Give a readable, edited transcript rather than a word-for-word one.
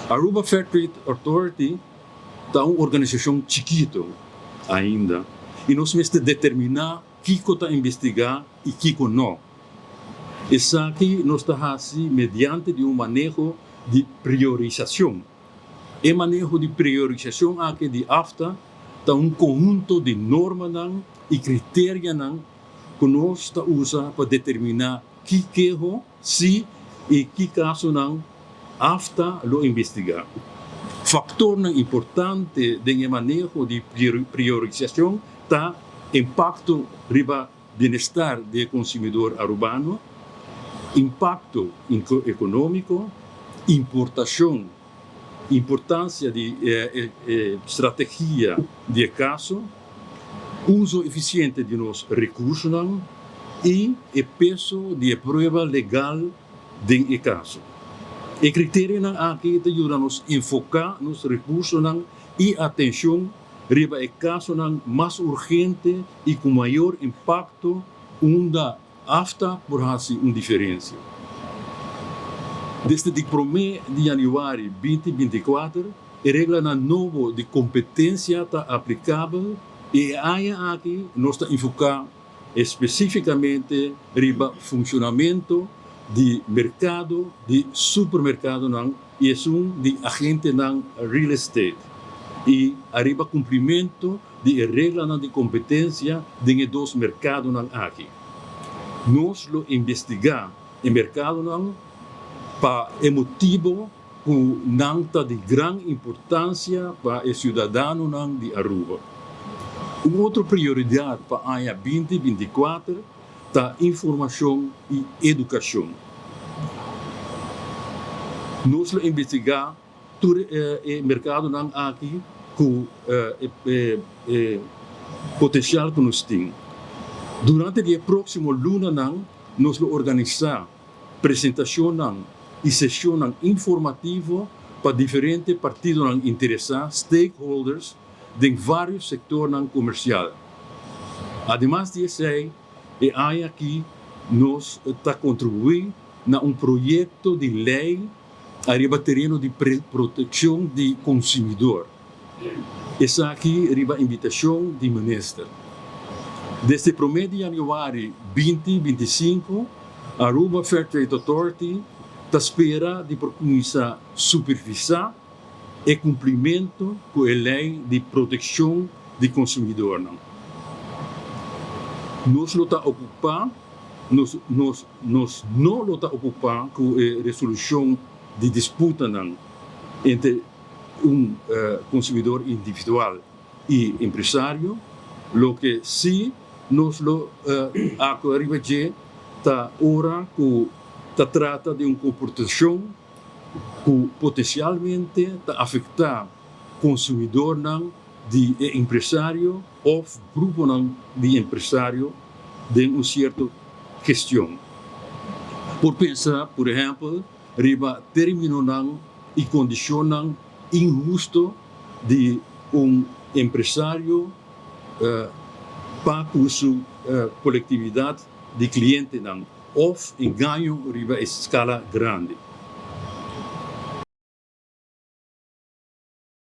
Aruba Fair Trade Authority é uma organização chiquito ainda e nós temos que determinar Kiko está investigar e Kiko não. Isso aqui nós está fazendo mediante de um manejo de priorização. O manejo de priorização aqui de AFTA é um conjunto de normas e critérios que nós está usando para determinar que queijo, se e que caso não AFTA lo investigar. Fator importante do manejo de priorização está impacto riba bem-estar do consumidor arubano, impacto econômico, importação, importância de estratégia de caso, uso eficiente de nos recursos e o peso de prova legal do caso. O critério aqui ajuda a nos enfocar nos recursos e atenção riba o caso mais urgente e com maior impacto, onde AFTA por fazer uma diferença. Desde o 1 de janeiro de 2024, a regra nova de competência está aplicável e aqui nós estamos enfocar especificamente riba funcionamento de mercado, de supermercado e de agente real estate. E arriba cumprimento de regras de competência de dois mercados aqui. Nós lo investigar o mercado para o motivo que está de grande importância para o cidadão de Aruba. Uma outra prioridade para a AIA 2024 é informação e educação. Nós lo investigar o mercado aqui com potencial que nós temos. Durante o próximo luna, nós vamos organizar apresentação e sessão informativa para diferentes partidos interessados, stakeholders, de vários setores comerciais. Ademais disso, aqui nós está contribuindo a um projeto de lei arriba terreno de proteção do consumidor. Essa aqui arriba a invitação do ministro. Desde o 1 de janeiro de 2025, a Aruba Fair Trade Authority espera de começar a supervisar o cumprimento com a lei de proteção do consumidor. Nós não estamos ocupados, nós não estamos ocupados com a resolução de disputa entre consumidor individual e empresário, lo que sim nós arriba está hora que trata de uma comportação que potencialmente afeta o consumidor de empresário ou grupo de empresário de uma certa questão. Por pensar, por exemplo, riba termino e condição injusto de empresário para a sua coletividade de clientes ou em ganho riba escala grande.